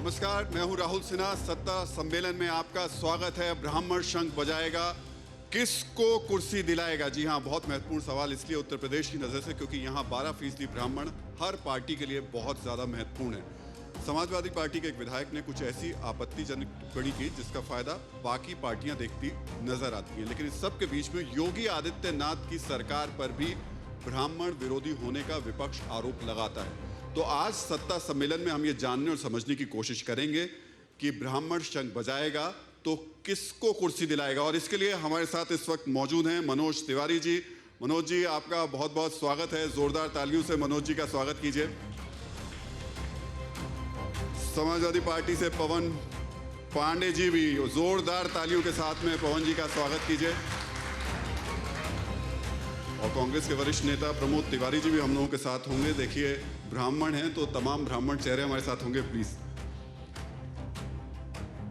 नमस्कार, मैं हूं राहुल सिन्हा। सत्ता सम्मेलन में आपका स्वागत है। ब्राह्मण शंख बजाएगा, किसको कुर्सी दिलाएगा? जी हां, बहुत महत्वपूर्ण सवाल इसलिए उत्तर प्रदेश की नजर से क्योंकि यहां 12% ब्राह्मण हर पार्टी के लिए बहुत ज्यादा महत्वपूर्ण है। समाजवादी पार्टी के एक विधायक ने कुछ ऐसी आपत्तिजनक टिप्पणी की जिसका फायदा बाकी पार्टियां देखती नजर आती हैं, लेकिन इस सब के बीच में योगी आदित्यनाथ की सरकार पर भी ब्राह्मण विरोधी होने का विपक्ष आरोप लगाता है। तो आज सत्ता सम्मेलन में हम ये जानने और समझने की कोशिश करेंगे कि ब्राह्मण शंख बजाएगा तो किसको कुर्सी दिलाएगा। और इसके लिए हमारे साथ इस वक्त मौजूद हैं मनोज तिवारी जी। मनोज जी, आपका बहुत बहुत स्वागत है। जोरदार तालियों से मनोज जी का स्वागत कीजिए। समाजवादी पार्टी से पवन पांडे जी भी जोरदार तालियों के साथ में पवन जी का स्वागत कीजिए। और कांग्रेस के वरिष्ठ नेता प्रमोद तिवारी जी भी हम लोगों के साथ होंगे। देखिए, ब्राह्मण हैं तो तमाम ब्राह्मण चेहरे हमारे साथ होंगे, प्लीज।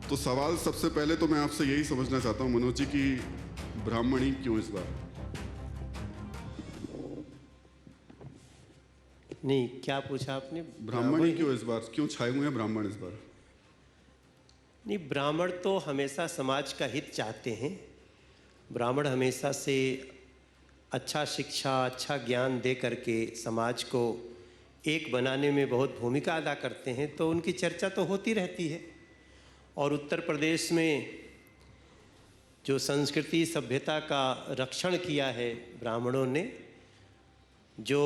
तो सवाल सबसे पहले तो मैं आपसे यही समझना चाहता हूं मनोज जी की ब्राह्मणी क्यों इस बार? नहीं, क्या पूछा आपने? ब्राह्मणी क्यों इस बार, क्यों छाए हुए हैं ब्राह्मण इस बार? नहीं, ब्राह्मण तो हमेशा समाज का हित चाहते हैं। ब्राह्मण हमेशा से अच्छा शिक्षा, अच्छा ज्ञान दे करके समाज को एक बनाने में बहुत भूमिका अदा करते हैं, तो उनकी चर्चा तो होती रहती है। और उत्तर प्रदेश में जो संस्कृति सभ्यता का रक्षण किया है ब्राह्मणों ने, जो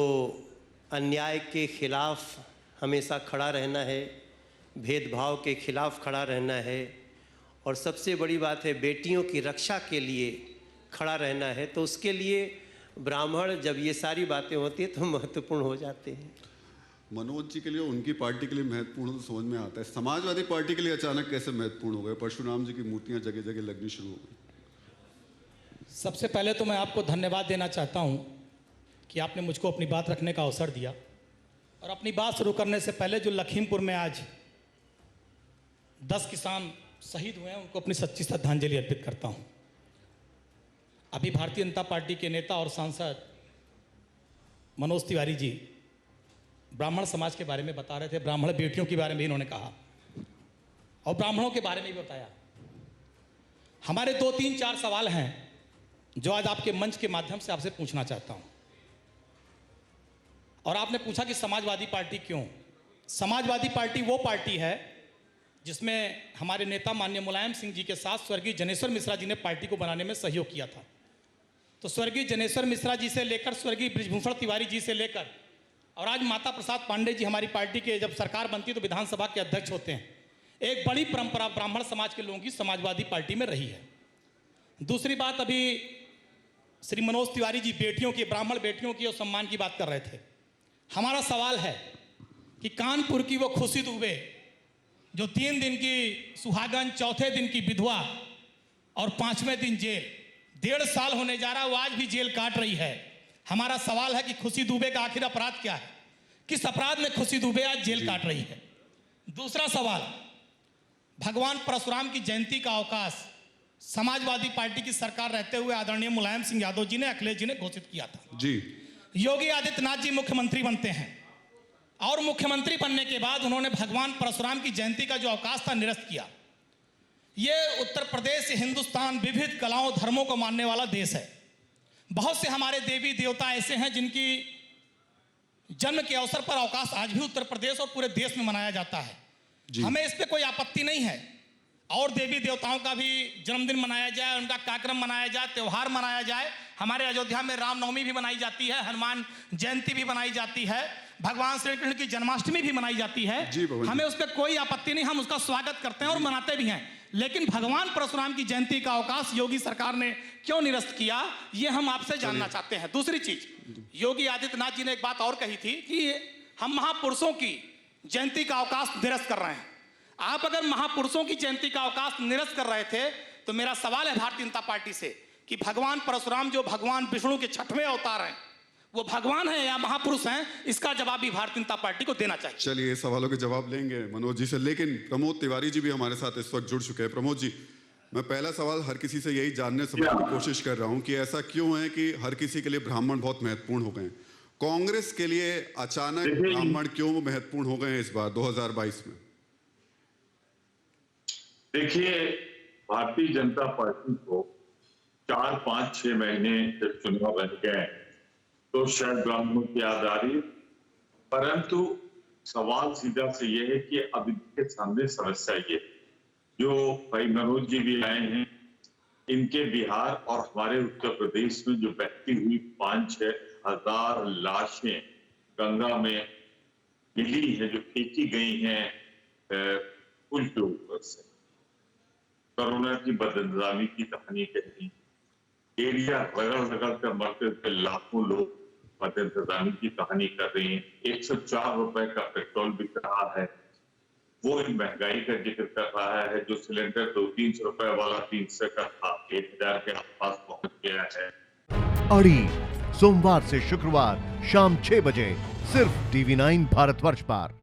अन्याय के खिलाफ हमेशा खड़ा रहना है, भेदभाव के खिलाफ खड़ा रहना है, और सबसे बड़ी बात है बेटियों की रक्षा के लिए खड़ा रहना है, तो उसके लिए ब्राह्मण जब ये सारी बातें होती हैं तो महत्वपूर्ण हो जाते हैं। मनोज जी के लिए, उनकी पार्टी के लिए महत्वपूर्ण तो समझ में आता है, समाजवादी पार्टी के लिए अचानक कैसे महत्वपूर्ण हो गए? परशुराम जी की मूर्तियां जगह जगह लगनी शुरू हो गई। सबसे पहले तो मैं आपको धन्यवाद देना चाहता हूं कि आपने मुझको अपनी बात रखने का अवसर दिया। और अपनी बात शुरू करने से पहले जो लखीमपुर में आज 10 किसान शहीद हुए हैं, उनको अपनी सच्ची श्रद्धांजलि अर्पित करता हूं। अभी भारतीय जनता पार्टी के नेता और सांसद मनोज तिवारी जी ब्राह्मण समाज के बारे में बता रहे थे, ब्राह्मण बेटियों के बारे में इन्होंने कहा और ब्राह्मणों के बारे में भी बताया। हमारे 2, 3, 4 सवाल हैं जो आज आपके मंच के माध्यम से आपसे पूछना चाहता हूं। और आपने पूछा कि समाजवादी पार्टी क्यों? समाजवादी पार्टी वो पार्टी है जिसमें हमारे नेता माननीय मुलायम सिंह जी के साथ स्वर्गीय जनेश्वर मिश्रा जी ने पार्टी को बनाने में सहयोग किया था। तो स्वर्गीय जनेश्वर मिश्रा जी से लेकर स्वर्गीय बृजभूषण तिवारी जी से लेकर और आज माता प्रसाद पांडे जी हमारी पार्टी के जब सरकार बनती है तो विधानसभा के अध्यक्ष होते हैं। एक बड़ी परंपरा ब्राह्मण समाज के लोगों की समाजवादी पार्टी में रही है। दूसरी बात, अभी श्री मनोज तिवारी जी बेटियों की, ब्राह्मण बेटियों की और सम्मान की बात कर रहे थे। हमारा सवाल है कि कानपुर की वो खुशी दुबे जो 3 दिन की सुहागन, चौथे दिन की विधवा और 5वें दिन जेल, 1.5 साल होने जा रहा है, वो आज भी जेल काट रही है। हमारा सवाल है कि खुशी दुबे का आखिर अपराध क्या है? किस अपराध में खुशी दुबे आज जेल काट रही है? दूसरा सवाल, भगवान परशुराम की जयंती का अवकाश समाजवादी पार्टी की सरकार रहते हुए आदरणीय मुलायम सिंह यादव जी ने, अखिलेश जी ने घोषित किया था। जी, योगी आदित्यनाथ जी मुख्यमंत्री बनते हैं और मुख्यमंत्री बनने के बाद उन्होंने भगवान परशुराम की जयंती का जो अवकाश था निरस्त किया। ये उत्तर प्रदेश, हिंदुस्तान विविध कलाओं धर्मों को मानने वाला देश है। बहुत से हमारे देवी देवता ऐसे हैं जिनकी जन्म के अवसर पर अवकाश आज भी उत्तर प्रदेश और पूरे देश में मनाया जाता है। हमें इस पे कोई आपत्ति नहीं है। और देवी देवताओं का भी जन्मदिन मनाया जाए, उनका कार्यक्रम मनाया जाए, त्यौहार मनाया जाए। हमारे अयोध्या में रामनवमी भी मनाई जाती है, हनुमान जयंती भी मनाई जाती है, भगवान श्री कृष्ण की जन्माष्टमी भी मनाई जाती है। हमें उस पर कोई आपत्ति नहीं, हम उसका स्वागत करते हैं और मनाते भी हैं। लेकिन भगवान परशुराम की जयंती का अवकाश योगी सरकार ने क्यों निरस्त किया, ये हम आपसे जानना चाहते हैं। दूसरी चीज, योगी आदित्यनाथ जी ने एक बात और कही थी कि हम महापुरुषों की जयंती का अवकाश निरस्त कर रहे हैं। आप अगर महापुरुषों की जयंती का अवकाश निरस्त कर रहे थे तो मेरा सवाल है भारतीय जनता पार्टी से कि भगवान परशुराम जो भगवान विष्णु के 6वें अवतार हैं, वो भगवान है या महापुरुष हैं? इसका जवाब भी भारतीय जनता पार्टी को देना चाहिए। चलिए, सवालों के जवाब लेंगे मनोज जी से, लेकिन प्रमोद तिवारी जी भी हमारे साथ इस वक्त जुड़ चुके हैं। प्रमोद जी, मैं पहला सवाल हर किसी से यही जानने समझने की कोशिश कर रहा हूं कि ऐसा क्यों है कि हर किसी के लिए ब्राह्मण बहुत महत्वपूर्ण हो गए? कांग्रेस के लिए अचानक ब्राह्मण क्यों महत्वपूर्ण हो गए इस बार 2022 में? देखिए, भारतीय जनता पार्टी को 4, 5, 6 महीने जब चुनाव बन गए तो शायद ब्राह्मणों की याद आ रही, परंतु सवाल सीधा से ये है कि अब इनके सामने समस्या ये जो भाई मनोज जी भी आए हैं, इनके बिहार और हमारे उत्तर प्रदेश में जो बहती हुई 5-6 हजार लाशें गंगा में मिली है, जो फेंकी गई हैं पुल के ऊपर से, कोरोना की बदनामी की कहानी कही, एरिया रगड़ कर मरते थे लाखों लोग, बदनामी की कहानी कर रही हैं। 104 रुपए का पेट्रोल बिक रहा है, वो इन महंगाई का जिक्र कर रहा है। जो सिलेंडर 200-300 रुपए वाला 300 का था, 1000 के आसपास पहुंच गया है। अड़ी सोमवार से शुक्रवार शाम 6 बजे सिर्फ TV9 भारतवर्ष पर।